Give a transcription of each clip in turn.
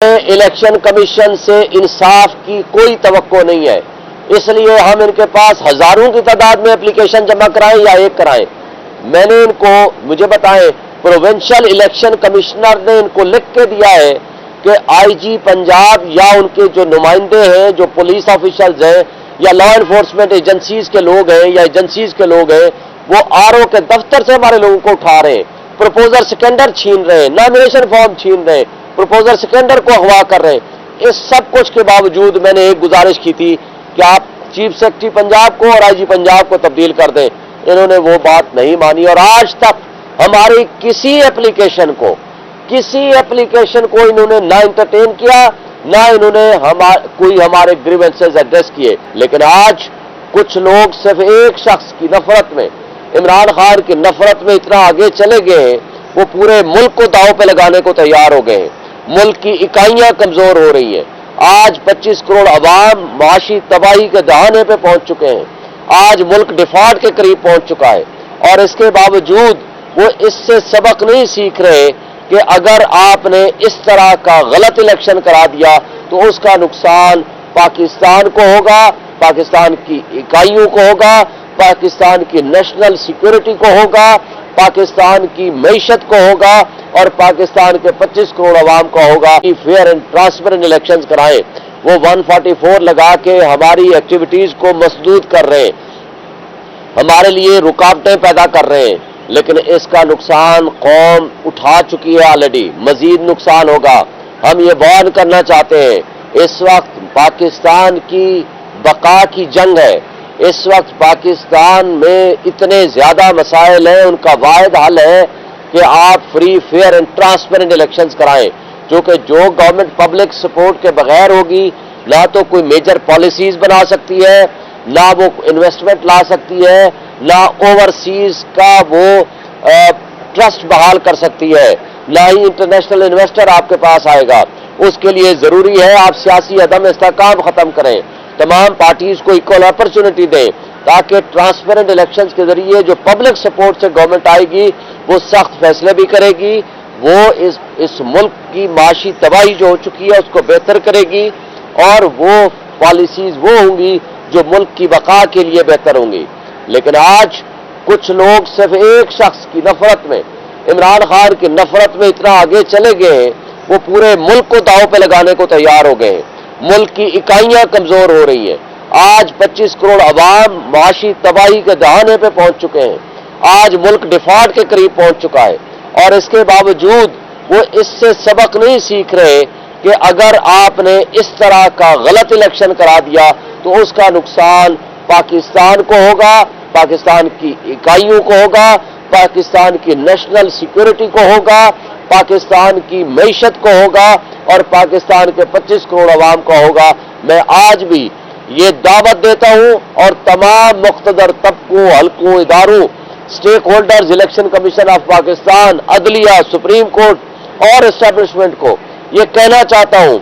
Election commission से इंसाफ की कोई तवक्को नहीं है, इसलिए हम इनके पास हजारों की तादाद में एप्लीकेशन जमा कराएं या एक कराएं। मैंने इनको, मुझे बताएं, प्रोविंशियल इलेक्शन कमिश्नर ने इनको लिख के दिया है कि आईजी पंजाब या उनके जो नुमाइंदे हैं, जो पुलिस ऑफिशियल्स हैं या लॉ एनफोर्समेंट एजेंसीज के लोग हैं या एजेंसीज के लोग हैं, वो आरओ के दफ्तर से हमारे लोगों को उठा रहे हैं, प्रपोजल सेकेंडर छीन रहे हैं, नॉमिनेशन फॉर्म छीन रहे हैं, प्रपोजल सेकेंडर को अगवा कर रहे हैं। इस सब कुछ के बावजूद मैंने एक गुजारिश की थी कि आप चीफ सेक्रेटरी पंजाब को और आईजी पंजाब को तब्दील कर दें। इन्होंने वो बात नहीं मानी और आज तक हमारी किसी एप्लीकेशन को इन्होंने ना एंटरटेन किया, ना इन्होंने कोई हमारे ग्रीवेंसेस एड्रेस किए। लेकिन आज कुछ लोग सिर्फ एक शख्स की नफरत में, इमरान खान की नफरत में इतना आगे चले गए, वो पूरे मुल्क को दांव पे लगाने को तैयार हो गए। मुल्क की इकाइयां कमजोर हो रही हैं। आज 25 करोड़ अवाम माशी तबाही के दहाने पे पहुंच चुके हैं। आज मुल्क डिफॉल्ट के करीब पहुंच चुका है और इसके बावजूद वो इससे सबक नहीं सीख रहे कि अगर आपने इस तरह का गलत इलेक्शन करा दिया तो उसका नुकसान पाकिस्तान को होगा, पाकिस्तान की इकाइयों को होगा, पाकिस्तान की नेशनल सिक्योरिटी को होगा, पाकिस्तान की मईशत को होगा और पाकिस्तान के 25 करोड़ अवाम को होगा कि फेयर एंड ट्रांसपेरेंट इलेक्शंस कराएं। वो 144 लगा के हमारी एक्टिविटीज को मसदूद कर रहे हैं, हमारे लिए रुकावटें पैदा कर रहे हैं। लेकिन इसका नुकसान कौम उठा चुकी है ऑलरेडी, मजीद नुकसान होगा। हम ये वार्न करना चाहते हैं, इस वक्त पाकिस्तान की बका की जंग है। इस वक्त पाकिस्तान में इतने ज्यादा मसाइल हैं, उनका वाहिद हल है कि आप free fair and transparent elections कराएं, जो गवर्नमेंट पब्लिक सपोर्ट के बगैर होगी, ना तो कोई मेजर पॉलिसीज बना सकती है, ना वो इन्वेस्टमेंट ला सकती है, ना ओवरसीज का वो ट्रस्ट बहाल कर सकती है, ना ही इंटरनेशनल इन्वेस्टर आपके पास आएगा। उसके लिए जरूरी है आप सियासी अदम इस्तेहकाम खत्म करें, तमाम पार्टीज को इक्वल अपॉर्चुनिटी दें, ताकि ट्रांसपेरेंट इलेक्शंस के जरिए जो पब्लिक सपोर्ट से गवर्नमेंट आएगी वो सख्त फैसले भी करेगी, वो इस मुल्क की माशी तबाही जो हो चुकी है उसको बेहतर करेगी और वो पॉलिसीज वो होंगी जो मुल्क की बका के लिए बेहतर होंगी। लेकिन आज कुछ लोग सिर्फ एक शख्स की नफरत में, इमरान खान की नफरत में इतना आगे चले गए, वो पूरे मुल्क को दांव पे लगाने को तैयार हो गए। मुल्क की इकाइयां कमजोर हो रही हैं। आज 25 करोड़ अवाम माशी तबाही के दहाने पे पहुंच चुके हैं। आज मुल्क डिफॉल्ट के करीब पहुंच चुका है और इसके बावजूद वो इससे सबक नहीं सीख रहे कि अगर आपने इस तरह का गलत इलेक्शन करा दिया तो उसका नुकसान पाकिस्तान को होगा, पाकिस्तान की इकाइयों को होगा, पाकिस्तान की नेशनल सिक्योरिटी को होगा, पाकिस्तान की मईशत को होगा और पाकिस्तान के 25 करोड़ अवाम को होगा। मैं आज भी ये दावत देता हूं और तमाम मुख्तदर तबकों, हलकों, इदारों, stakeholders, election commission of Pakistan, अदलिया, सुप्रीम कोर्ट और एस्टेब्लिशमेंट को ये कहना चाहता हूं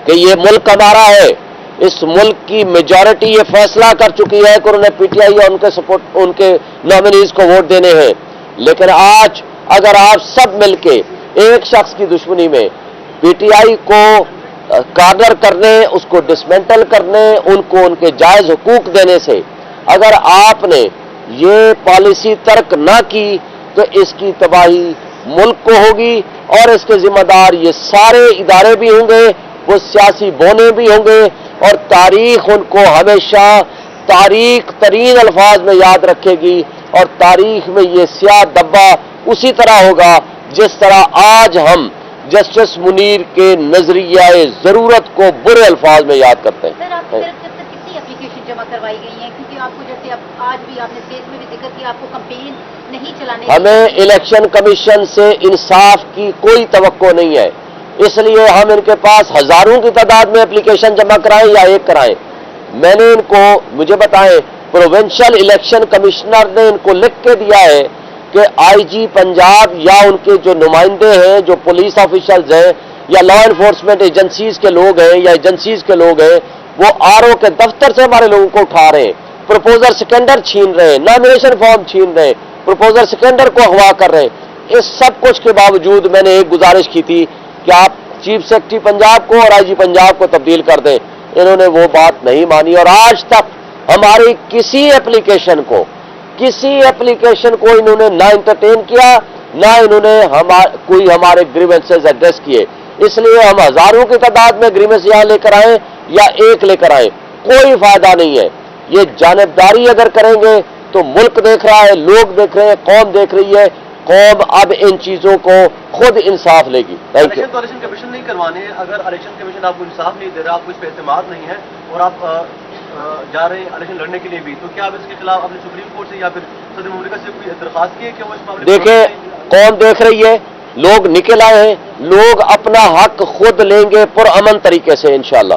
कि ये मुल्क हमारा है। इस मुल्क की मेजॉरिटी ये फैसला कर चुकी है कि उन्होंने पीटीआई और उनके नॉमिनीज को वोट देने हैं। लेकिन आज अगर आप सब मिलके एक शख्स की दुश्मनी में पीटीआई को कार्नर करने, उसको डिसमेंटल करने, उनको उनके जायज हुकूक देने से अगर आपने ये पॉलिसी तर्क ना की तो इसकी तबाही मुल्क को होगी और इसके जिम्मेदार ये सारे इदारे भी होंगे, वो सियासी बोने भी होंगे और तारीख उनको हमेशा तारीख तरीन अल्फाज में याद रखेगी और तारीख में ये स्याह धब्बा उसी तरह होगा जिस तरह आज हम जस्टिस मुनीर के नजरियाए जरूरत को बुरे अल्फाज में याद करते हैं। सर, आपकी तरफ तक कितनी एप्लीकेशन जमा करवाई गई हैं? क्योंकि आपको जैसे आज भी आपने स्टेज में भी जिक्र किया, आपको कैंपेन नहीं चलाने, हमें इलेक्शन कमीशन से इंसाफ की कोई तवक्को नहीं है, इसलिए हम इनके पास हजारों की तादाद में एप्लीकेशन जमा कराएं या एक कराएं। मैंने इनको, मुझे बताएं, प्रोविंशियल इलेक्शन कमिश्नर ने इनको लिख के दिया है कि आईजी पंजाब या उनके जो नुमाइंदे हैं, जो पुलिस ऑफिशियल्स हैं या लॉ एनफोर्समेंट एजेंसीज के लोग हैं या एजेंसीज के लोग हैं, वो आरओ के दफ्तर से हमारे लोगों को उठा रहे हैं, प्रपोजल सेकेंडर छीन रहे हैं, नॉमिनेशन फॉर्म छीन रहे हैं, प्रपोजल सेकेंडर को अगवा कर रहे हैं। इस सब कुछ के बावजूद मैंने एक गुजारिश की थी कि आप چیف سیکرٹری پنجاب کو اور آئی جی پنجاب کو تبدیل کر دیں. انہوں نے وہ بات نہیں مانی اور آج تک ہماری کسی ایپلیکیشن کو انہوں نے نہ انٹرٹین کیا، نہ انہوں نے کوئی ہمارے گریونسز ایڈریس کیے. اس لیے ہم ہزاروں کی تعداد میں گریونس یہاں لے کر آئیں یا ایک لے کر آئیں، کوئی فائدہ نہیں ہے. یہ جانبداری اگر کریں گے تو ملک دیکھ رہا ہے، لوگ دیکھ رہے ہیں، قوم دیکھ رہی ہے. قوم اب ان چیزوں کو خود انصاف لے گی. Thank you. الیکشن کمیشن نہیں کروانے ہیں. اگر الیکشن کمیشن آپ کو انصاف نہیں دے رہا، آپ کو اس پہ اعتماد نہیں ہے اور آپ جا رہے ہیں الیکشن لڑنے کے لیے بھی، تو کیا آپ اس کے خلاف اپنے سپریم کورٹ سے یا پھر صدر مملکت سے کوئی درخواست کی ہے کہ وہ اس معاملے دیکھیں قوم دیکھ رہی ہے، لوگ نکل آئے ہیں، لوگ اپنا حق خود لیں گے پرامن طریقے سے انشاءاللہ.